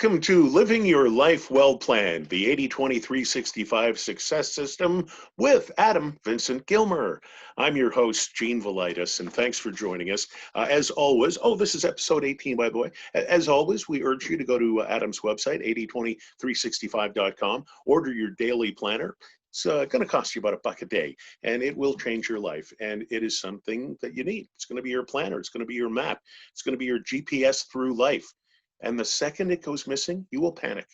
Welcome to Living Your Life Well Planned, the 80-20-365 Success System with Adam Vincent Gilmer. I'm your host, Gene Velitis, and thanks for joining us. As always, this is episode 18, by the way. As always, we urge you to go to Adam's website, 80-20-365.com, order your daily planner. It's going to cost you about $1 a day, and it will change your life. And it is something that you need. It's going to be your planner. It's going to be your map. It's going to be your GPS through life. And the second it goes missing, you will panic.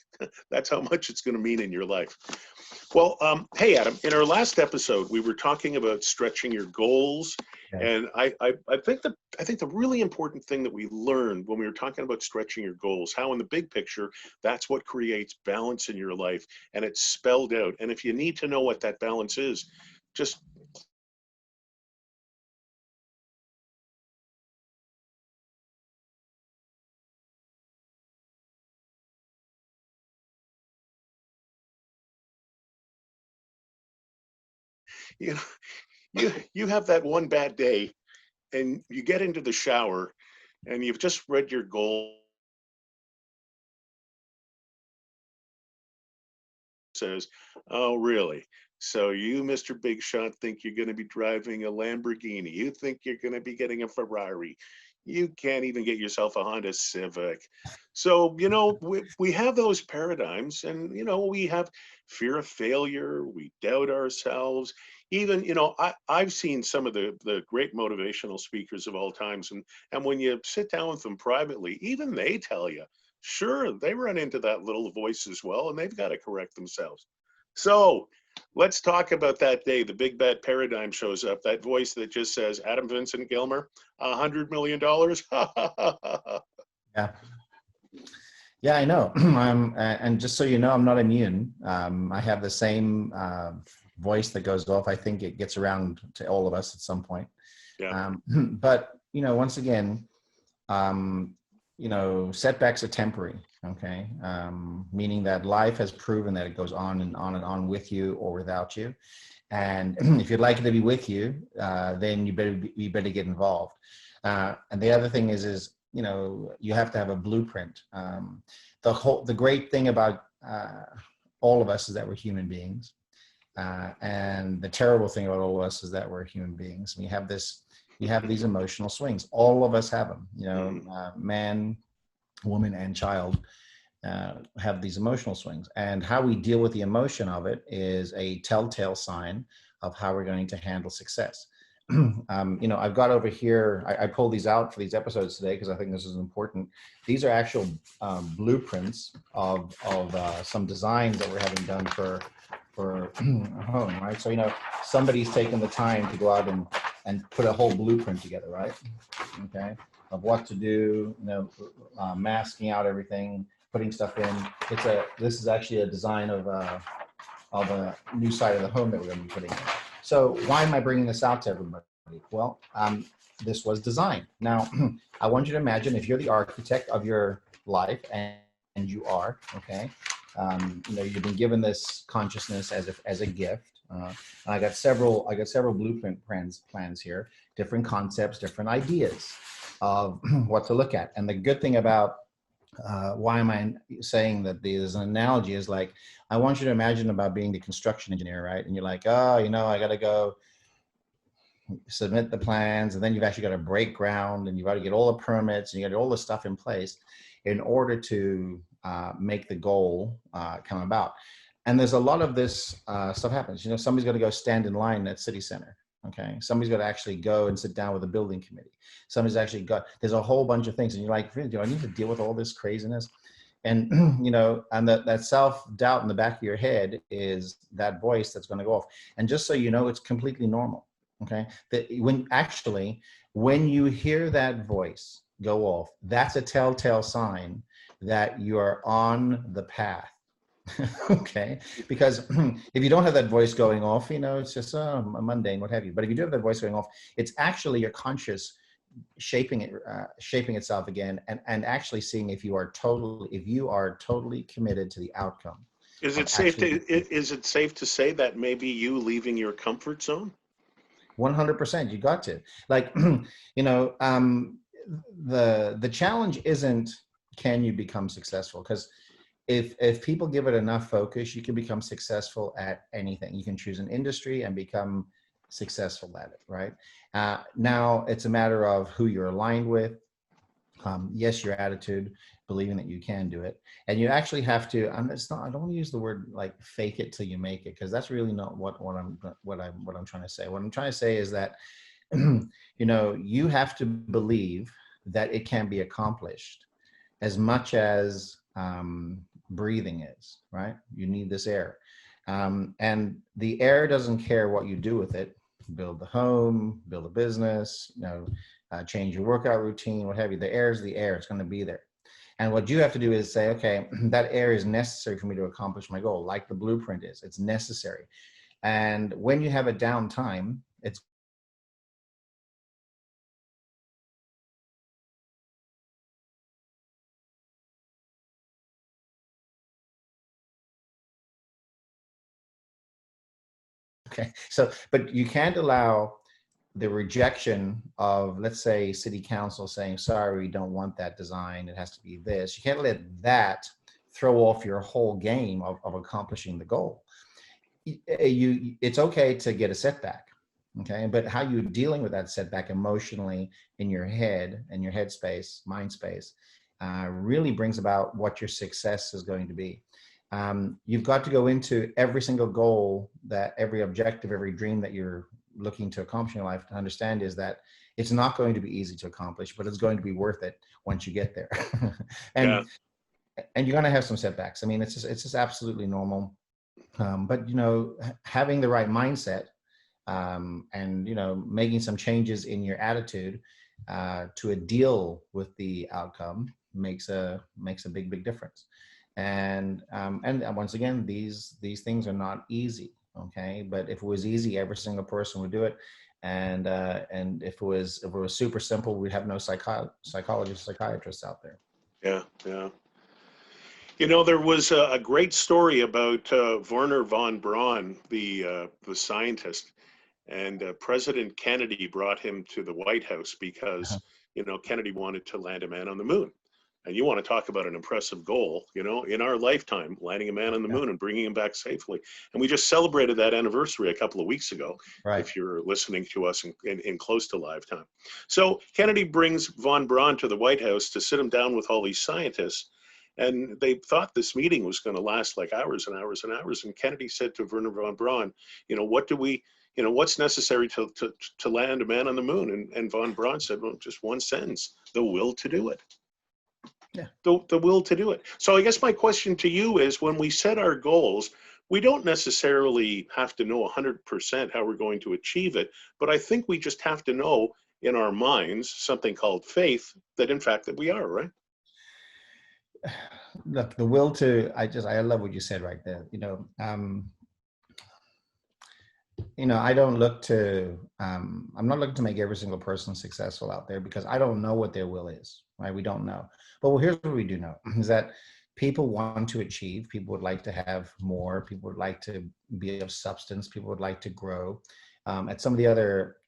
That's how much it's going to mean in your life. Well, hey, Adam, in our last episode, we were talking about stretching your goals. Yeah. And I think the really important thing that we learned when we were talking about stretching your goals, how in the big picture, that's what creates balance in your life. And it's spelled out. And if you need to know what that balance is, just you have that one bad day and you get into the shower and you've just read your goal. Says, oh, really? So you, Mr. Big Shot, think you're going to be driving a Lamborghini. You think you're going to be getting a Ferrari. You can't even get yourself a Honda Civic. So, we have those paradigms and, we have fear of failure. We doubt ourselves. Even, I've seen some of the great motivational speakers of all times. And when you sit down with them privately, even they tell you, sure, they run into that little voice as well, and they've got to correct themselves. So let's talk about that day. The big bad paradigm shows up, that voice that just says, Adam Vincent Gilmer, $100 million. Yeah, I know. And just so you know, I'm not immune. I have the same voice that goes off. I think it gets around to all of us at some point. Yeah. But, once again, setbacks are temporary, okay? Meaning that life has proven that it goes on and on and on with you or without you. And if you'd like it to be with you, then you better get involved. And the other thing is you have to have a blueprint. The great thing about all of us is that we're human beings. And the terrible thing about all of us is that we're human beings. We have these emotional swings. All of us have them, man, woman, and child have these emotional swings. And how we deal with the emotion of it is a telltale sign of how we're going to handle success. I've got over here, I pulled these out for these episodes today because I think this is important. These are actual blueprints of some designs that we're having done for a home, right? So, somebody's taken the time to go out and put a whole blueprint together, right? Okay, of what to do, masking out everything, putting stuff in. This is actually a design of a new side of the home that we're going to be putting in. So why am I bringing this out to everybody? Well, this was designed. Now, I want you to imagine if you're the architect of your life, and you are, okay. You've been given this consciousness as a gift. I got several blueprint plans here, different concepts, different ideas of what to look at. And the good thing about why am I saying that there's an analogy is like, I want you to imagine about being the construction engineer, right? And you're like, I got to go submit the plans, and then you've actually got to break ground, and you've got to get all the permits, and you got all the stuff in place in order to make the goal come about. And there's a lot of this stuff happens. Somebody's got to go stand in line at City Center. Okay, somebody's got to actually go and sit down with the building committee. There's a whole bunch of things, and you're like, really, do I need to deal with all this craziness? And and that self-doubt in the back of your head is that voice that's going to go off. And just so you know, it's completely normal. Okay, that when you hear that voice go off, that's a telltale sign that you are on the path. Okay, because if you don't have that voice going off, it's just mundane, what have you. But if you do have that voice going off, it's actually your conscious shaping itself again, and actually seeing if you are totally committed to the outcome. Is it safe to say that maybe you leaving your comfort zone? 100%. You got to, like, the challenge isn't can you become successful, because if people give it enough focus, you can become successful at anything. You can choose an industry and become successful at it, right? Now it's a matter of who you're aligned with. Yes, your attitude, believing that you can do it, and you actually have to. It's not. I don't want to use the word like fake it till you make it, because that's really not what I'm trying to say. What I'm trying to say is that you have to believe that it can be accomplished as much as breathing is, right? You need this air. And the air doesn't care what you do with it. Build the home, build a business, change your workout routine, what have you. The air is the air. It's going to be there. And what you have to do is say, okay, that air is necessary for me to accomplish my goal, like the blueprint is. It's necessary. And when you have a downtime, it's okay. So, but you can't allow the rejection of, let's say, city council saying, sorry, we don't want that design, it has to be this. You can't let that throw off your whole game of accomplishing the goal. It's okay to get a setback, okay? But how you're dealing with that setback emotionally in your head and your headspace, mind space, really brings about what your success is going to be. You've got to go into every single goal, that every objective, every dream that you're looking to accomplish in your life, to understand is that it's not going to be easy to accomplish, but it's going to be worth it once you get there. and Yeah. and you're going to have some setbacks. I mean, it's just absolutely normal. But having the right mindset, and making some changes in your attitude to deal with the outcome makes a big difference. And once again, these things are not easy. Okay, but if it was easy, every single person would do it. And if it was super simple, we'd have no psychologists, psychiatrists out there. Yeah. Yeah. There was a great story about Werner von Braun, the scientist, and President Kennedy brought him to the White House because Kennedy wanted to land a man on the moon. And you want to talk about an impressive goal, in our lifetime, landing a man on the moon and bringing him back safely. And we just celebrated that anniversary a couple of weeks ago, Right. if you're listening to us in close to live time. So Kennedy brings von Braun to the White House to sit him down with all these scientists. And they thought this meeting was going to last like hours and hours and hours. And Kennedy said to Werner von Braun, what's necessary to land a man on the moon? And von Braun said, well, just one sentence: the will to do it. Yeah. The will to do it. So I guess my question to you is, when we set our goals, we don't necessarily have to know 100% how we're going to achieve it, but I think we just have to know in our minds something called faith that in fact that we are, right? Look, the will to, I love what you said right there. I don't look to, I'm not looking to make every single person successful out there, because I don't know what their will is, right? We don't know. But here's what we do know, is that people want to achieve, people would like to have more, people would like to be of substance, people would like to grow. At some of the other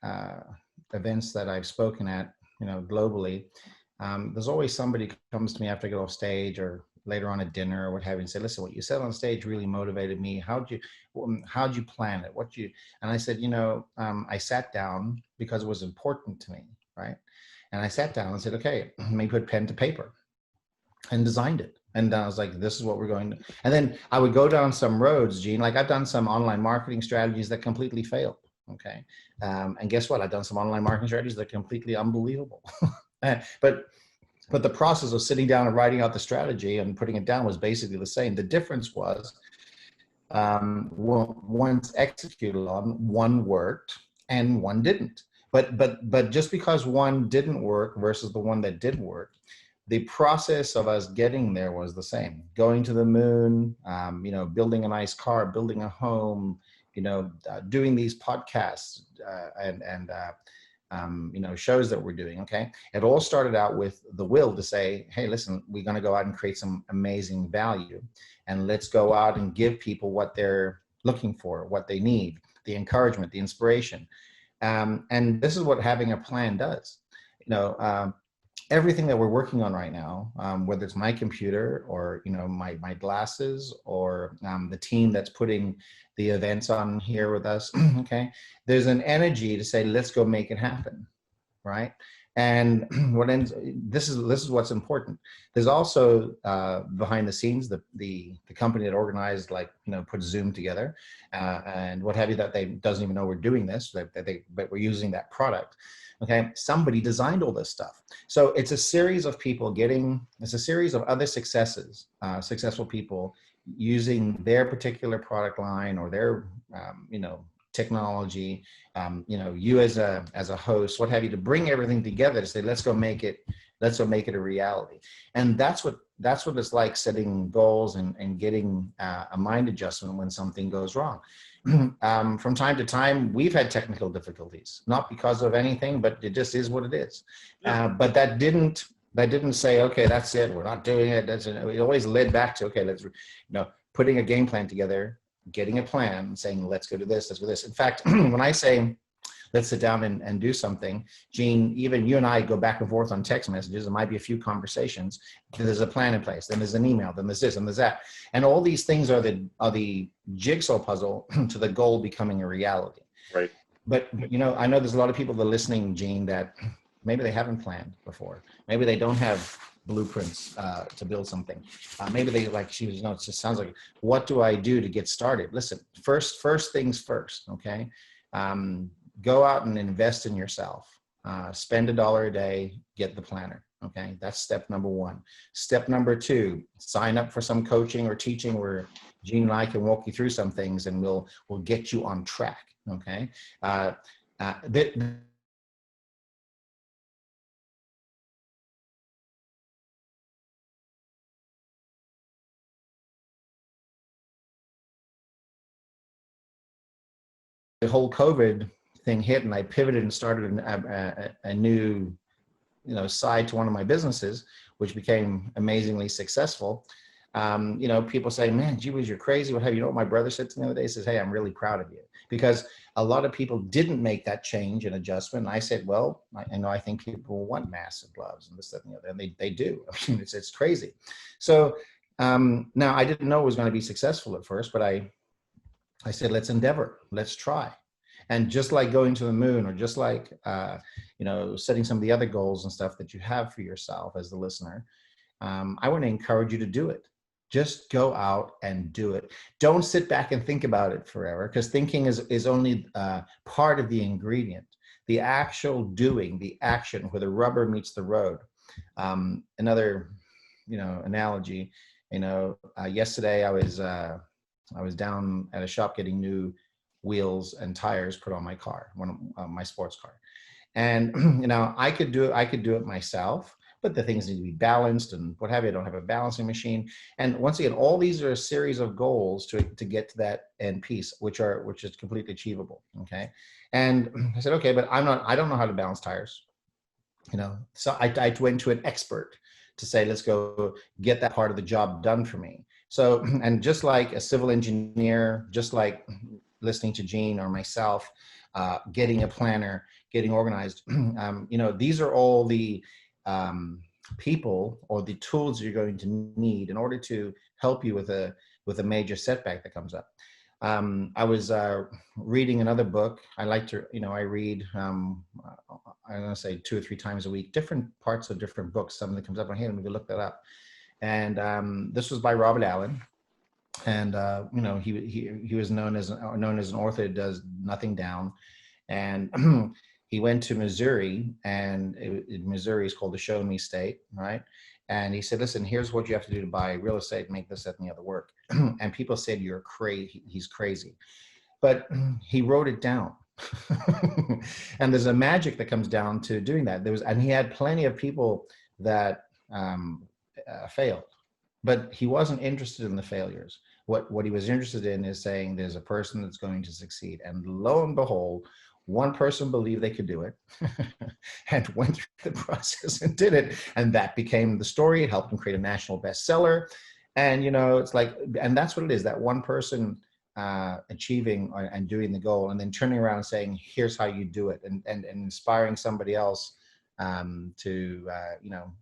events that I've spoken at, globally, there's always somebody comes to me after I get off stage or later on at dinner or what have you, and say, listen, what you said on stage really motivated me. How'd you plan it? And I said, I sat down because it was important to me, right? And I sat down and said, okay, let me put pen to paper, and designed it. And I was like, this is what we're going to, and then I would go down some roads, Gene, like I've done some online marketing strategies that completely failed. Okay. And guess what? I've done some online marketing strategies that are completely unbelievable. But the process of sitting down and writing out the strategy and putting it down was basically the same. The difference was, once executed on, one worked and one didn't. But just because one didn't work versus the one that did work, the process of us getting there was the same. Going to the moon, building a nice car, building a home, doing these podcasts and shows that we're doing. Okay. It all started out with the will to say, hey, listen, we're going to go out and create some amazing value, and let's go out and give people what they're looking for, what they need, the encouragement, the inspiration. And this is what having a plan does. everything that we're working on right now, whether it's my computer or, you know, my glasses or the team that's putting the events on here with us, okay, there's an energy to say, let's go make it happen, right? And this is what's important. There's also behind the scenes the company that organized, like, you know, put Zoom together and what have you, that they doesn't even know we're doing this, but we're using that product. Okay, somebody designed all this stuff. So it's a series of people it's a series of other successful people using their particular product line or their, you know, technology, you know, you as a host, what have you, to bring everything together to say, let's go make it a reality. And that's what it's like, setting goals and getting a mind adjustment when something goes wrong. From time to time, we've had technical difficulties, not because of anything, but it just is what it is. But that didn't say, okay, that's it, we're not doing it. It always led back to, okay, let's, you know, putting a game plan together, getting a plan and saying, let's go to this, let's do this. In fact, when I say, let's sit down and do something, Gene, even you and I go back and forth on text messages. There might be a few conversations. There's a plan in place. Then there's an email. Then there's this and there's that. And all these things are the jigsaw puzzle to the goal becoming a reality. Right. But, you know, I know there's a lot of people that are listening, Gene, that maybe they haven't planned before. Maybe they don't have blueprints to build something. Maybe they, like she was, you know, it just sounds like, what do I do to get started? Listen, first things first, okay? Go out and invest in yourself. Spend $1 a day, get the planner. Okay, that's step number one. Step number two, sign up for some coaching or teaching where Gene and I can walk you through some things, and we'll get you on track. Okay. The whole COVID thing hit, and I pivoted and started a new, you know, side to one of my businesses, which became amazingly successful. You know, people say, man, gee whiz, you're crazy. What have you? You know what my brother said to me the other day? He says, hey, I'm really proud of you, because a lot of people didn't make that change and adjustment. And I said, well, I know, I think people want massive gloves and this, that, and the other, and they do. I mean, it's crazy. So now I didn't know it was going to be successful at first, but I said, let's endeavor, let's try. And just like going to the moon, or just like, you know, setting some of the other goals and stuff that you have for yourself as the listener, I want to encourage you to do it. Just go out and do it. Don't sit back and think about it forever, because thinking is only part of the ingredient. The actual doing, the action, where the rubber meets the road. Another, you know, analogy, you know, yesterday I was down at a shop getting new wheels and tires put on my car, one of my sports car. And, you know, I could do it myself, but the things need to be balanced and what have you. I don't have a balancing machine. And once again, all these are a series of goals to get to that end piece, which is completely achievable. Okay. And I said, okay, but I don't know how to balance tires, you know? So I went to an expert to say, let's go get that part of the job done for me. So, and just like a civil engineer, just like listening to Gene or myself, getting a planner, getting organized, you know, these are all the people or the tools you're going to need in order to help you with a major setback that comes up. I was reading another book. I like to, you know, I read, I'm going to say 2 or 3 times a week, different parts of different books. Something that comes up on here, let me look that up. And this was by Robert Allen. And you know, he was known as an author that does nothing down. And he went to Missouri, and Missouri is called the Show Me State, right? And he said, listen, here's what you have to do to buy real estate, make this, that, and the other work. And people said, you're crazy, he's crazy. But he wrote it down. And there's a magic that comes down to doing that. And he had plenty of people that failed, but he wasn't interested in the failures. What he was interested in is saying there's a person that's going to succeed. And lo and behold, one person believed they could do it and went through the process and did it. And that became the story. It helped him create a national bestseller. And, you know, it's like, and that's what it is, that one person achieving and doing the goal, and then turning around and saying, here's how you do it, and inspiring somebody else to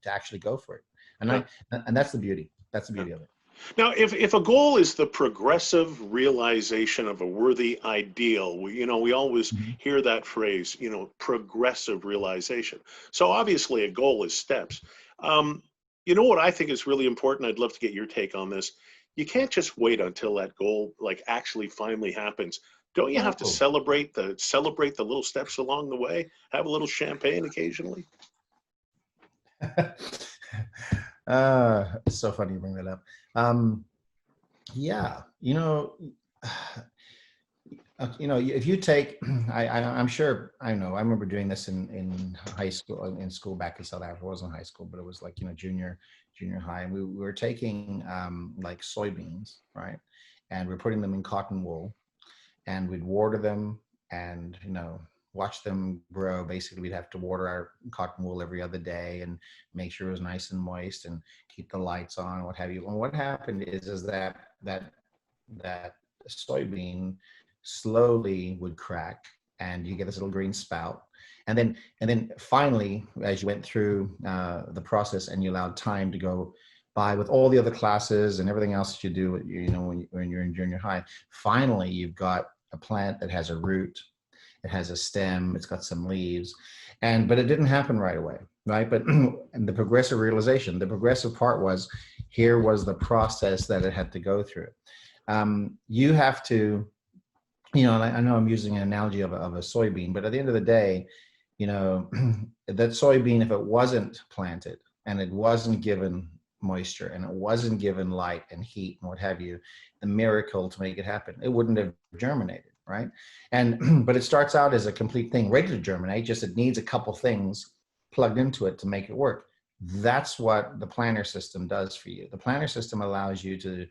actually go for it. Yeah. And that's the beauty. That's the Yeah. beauty of it. Now, if a goal is the progressive realization of a worthy ideal, we always Mhm. hear that phrase, progressive realization. So obviously a goal is steps. Um, you know what I think is really important? I'd love to get your take on this. You can't just wait until that goal like actually finally happens. Don't you have to No. celebrate the little steps along the way? Have a little champagne occasionally? It's so funny you bring that up. Um, yeah, if you take, I'm sure, I know, I remember doing this in high school, in school back in South Africa. It wasn't high school, but it was like, junior high. And we were taking like soybeans, right? And we're putting them in cotton wool, and we'd water them and, watch them grow. Basically, we'd have to water our cotton wool every other day and make sure it was nice and moist and keep the lights on, what have you. And what happened is that soybean slowly would crack, and you get this little green spout. And then finally, as you went through the process and you allowed time to go by with all the other classes and everything else that you do, when you're in junior high, finally you've got a plant that has a root, it has a stem, it's got some leaves, but it didn't happen right away, right? But and the progressive realization, the progressive part was, here was the process that it had to go through. You have to, and I know I'm using an analogy of a soybean, but at the end of the day, that soybean, if it wasn't planted and it wasn't given moisture and it wasn't given light and heat and what have you, the miracle to make it happen, it wouldn't have germinated, right? And but it starts out as a complete thing, ready to germinate, just it needs a couple things plugged into it to make it work. That's what the planner system does for you. The planner system allows you to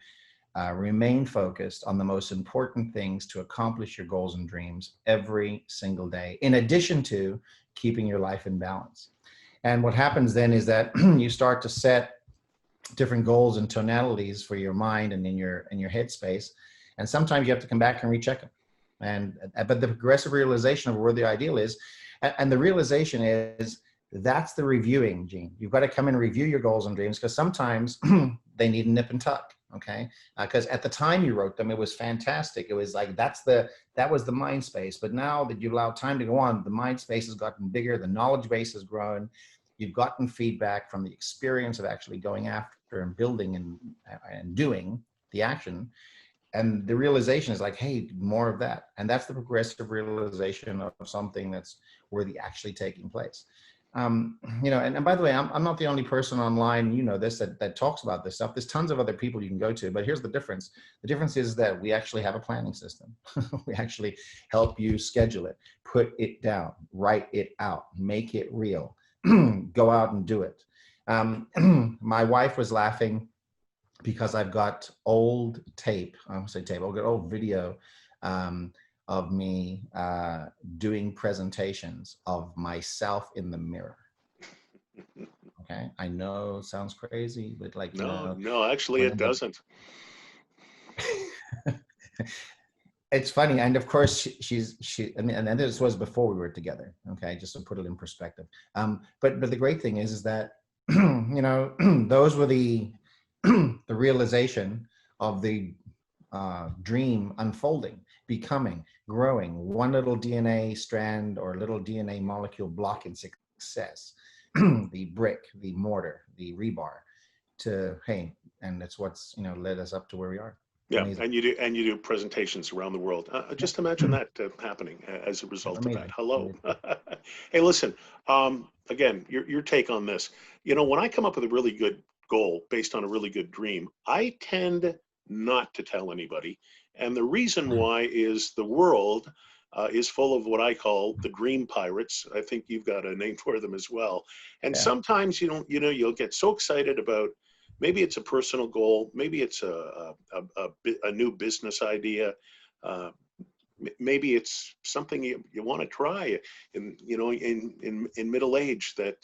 remain focused on the most important things to accomplish your goals and dreams every single day, in addition to keeping your life in balance. And what happens then is that you start to set different goals and tonalities for your mind and in your headspace. And sometimes you have to come back and recheck them. But the progressive realization of where the ideal is, and the realization is, that's the reviewing, Gene. You've got to come and review your goals and dreams, because sometimes they need a nip and tuck. Okay, because at the time you wrote them, it was fantastic. It was like that was the mind space. But now that you've allowed time to go on, the mind space has gotten bigger, the knowledge base has grown. You've gotten feedback from the experience of actually going after and building and doing the action. And the realization is like, hey, more of that. And that's the progressive realization of something that's worthy actually taking place. And by the way, I'm not the only person online, this, that talks about this stuff. There's tons of other people you can go to, but here's the difference. The difference is that we actually have a planning system. We actually help you schedule it, put it down, write it out, make it real, go out and do it. My wife was laughing because I've got old tape, I won't say tape, I've got old video of me doing presentations of myself in the mirror. Okay, I know it sounds crazy, but like, No, actually it when doesn't. it's funny. And of course I mean, and this was before we were together. Okay, just to put it in perspective. But the great thing is that, those were the realization of the dream unfolding, becoming, growing, one little DNA strand or little DNA molecule block in success, the brick, the mortar, the rebar, and that's what's led us up to where we are. Yeah, Amazing. and you do presentations around the world. Just imagine that happening as a result of that. Amazing. Hello. Amazing. Hey, listen. Again, your take on this. When I come up with a really good goal based on a really good dream, I tend not to tell anybody, and the reason why is the world is full of what I call the dream pirates. I think you've got a name for them as well. And Yeah. sometimes you'll get so excited about. Maybe it's a personal goal. Maybe it's a new business idea. Uh, Maybe it's something you want to try in middle age that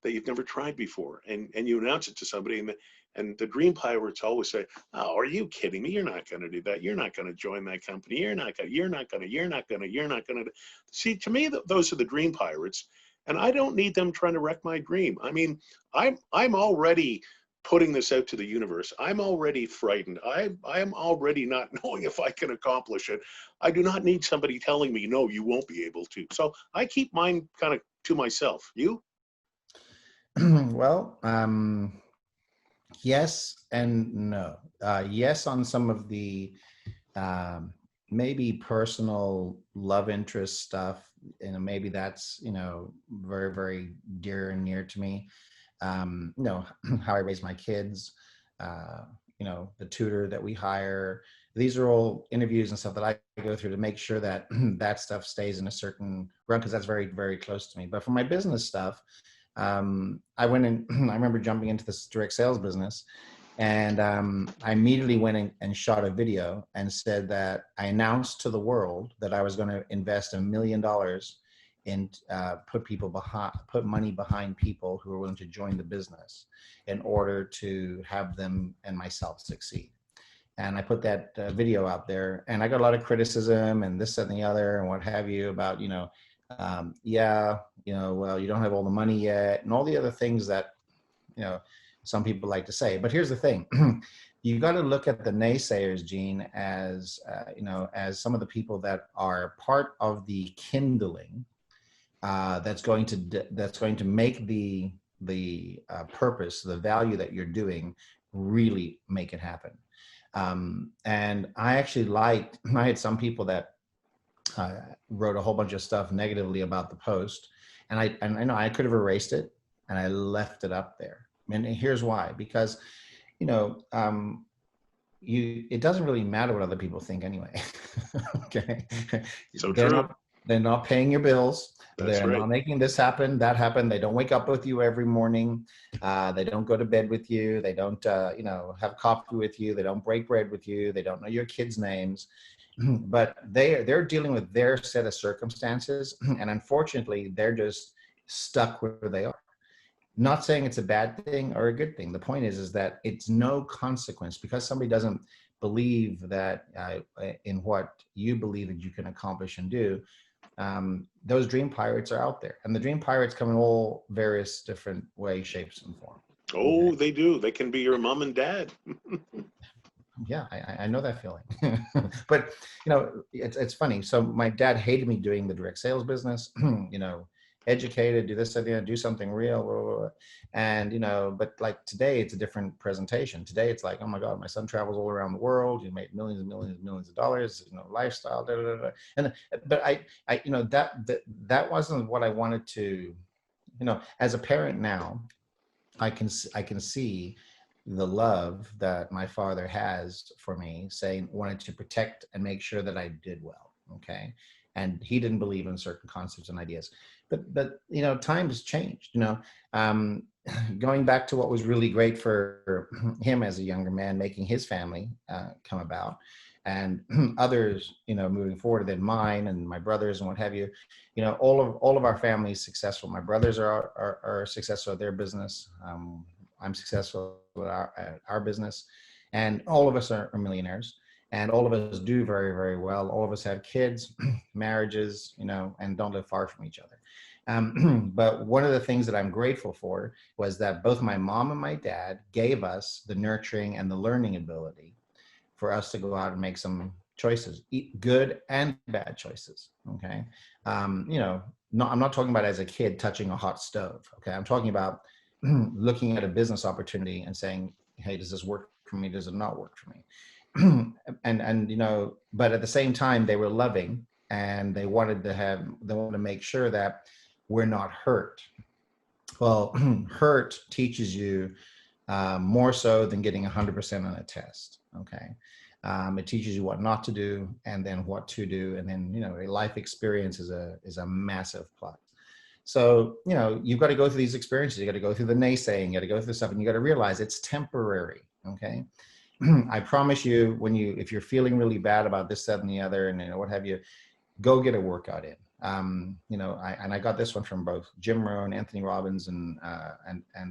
you've never tried before, and you announce it to somebody, and the dream pirates always say, "Oh, are you kidding me? You're not going to do that. You're not going to join that company. You're not going to. See, to me, those are the dream pirates. and I don't need them trying to wreck my dream. I mean, I'm already putting this out to the universe. I'm already frightened. I am already not knowing if I can accomplish it. I do not need somebody telling me, no, you won't be able to. So I keep mine kind of to myself. You? Well, yes and no. Yes, on some of the um, maybe personal love interest stuff, and maybe that's very very dear and near to me. You know, how I raise my kids, uh, the tutor that we hire. These are all interviews and stuff that I go through to make sure that that stuff stays in a certain run, because that's very very close to me. But for my business stuff, I went in. I remember jumping into this direct sales business, and I immediately went in and shot a video and said that I announced to the world that I was going to invest $1 million in put money behind people who are willing to join the business in order to have them and myself succeed. And I put that video out there, and I got a lot of criticism and this and the other and what have you about yeah, well, you don't have all the money yet and all the other things that you know some people like to say. But here's the thing. You got to look at the naysayers, Gene, as as some of the people that are part of the kindling that's going to make the purpose, the value that you're doing, really make it happen. And I actually I had some people that wrote a whole bunch of stuff negatively about the post, and I know I could have erased it, and I left it up there. And here's why: because you know, it doesn't really matter what other people think anyway. Okay, So they're true. not they're not paying your bills. That's They're right. not making this happen, that happen. They don't wake up with you every morning. They don't go to bed with you. They don't have coffee with you. They don't break bread with you. They don't know your kids' names. But they're dealing with their set of circumstances, and unfortunately, they're just stuck where they are. Not saying it's a bad thing or a good thing. The point is that it's no consequence because somebody doesn't believe that in what you believe that you can accomplish and do. Those dream pirates are out there, and the dream pirates come in all various different ways, shapes, and forms. Okay. Oh, they do. They can be your mom and dad. Yeah, I know that feeling. But it's funny. So my dad hated me doing the direct sales business. Educated, do this, do something real, blah, blah, blah. And but like today, it's a different presentation. Today, it's like, oh my God, my son travels all around the world. He made millions and millions and millions of dollars. Lifestyle, da, da, da, da. And but that wasn't what I wanted to. As a parent now, I can see the love that my father has for me, saying wanted to protect and make sure that I did well. Okay. And he didn't believe in certain concepts and ideas. But times changed. Um, Going back to what was really great for him as a younger man, making his family come about, and others, moving forward than mine and my brothers and what have you. All of our families successful. My brothers are successful at their business. I'm successful at our business, and all of us are millionaires, and all of us do very, very well. All of us have kids, marriages, and don't live far from each other. But one of the things that I'm grateful for was that both my mom and my dad gave us the nurturing and the learning ability for us to go out and make some choices, good and bad choices. Okay. I'm not talking about as a kid touching a hot stove. Okay. I'm talking about looking at a business opportunity and saying, hey, does this work for me? Does it not work for me? But at the same time, they were loving, and they wanted to make sure that we're not hurt. Well, hurt teaches you more so than getting 100% on a test. Okay. It teaches you what not to do and then what to do. And then, a life experience is a massive plus. So, you've got to go through these experiences. You got to go through the naysaying, you got to go through stuff, and you got to realize it's temporary. Okay. I promise you, if you're feeling really bad about this, that, and the other, and what have you, go get a workout in. I got this one from both Jim Rohn, Anthony Robbins, and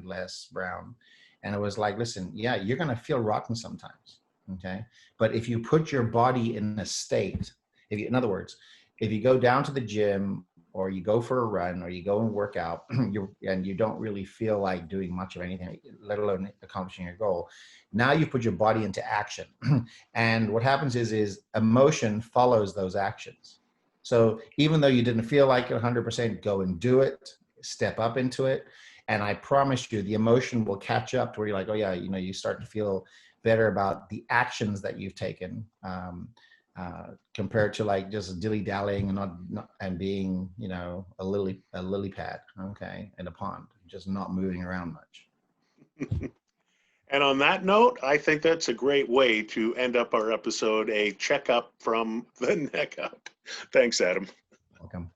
Les Brown. And it was like, listen, yeah, you're going to feel rotten sometimes. Okay. But if you put your body in a state, in other words, if you go down to the gym, or you go for a run, or you go and work out, and you don't really feel like doing much of anything, let alone accomplishing your goal. Now you put your body into action. And what happens is emotion follows those actions. So even though you didn't feel like it 100%, go and do it, step up into it. And I promise you, the emotion will catch up to where you're like, oh yeah, you start to feel better about the actions that you've taken, compared to like just dilly-dallying and not and being, a lily pad, okay, in a pond, just not moving around much. And on that note, I think that's a great way to end up our episode, a checkup from the neck up. Thanks, Adam. Welcome.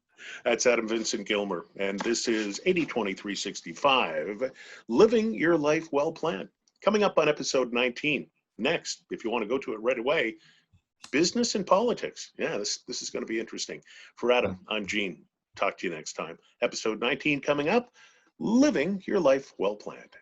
That's Adam Vincent Gilmer, and this is 80/20/365, Living Your Life Well Planned. Coming up on episode 19. Next, if you want to go to it right away, business and politics. Yeah, this is going to be interesting. For Adam, I'm Gene. Talk to you next time. Episode 19 coming up, Living Your Life Well Planned.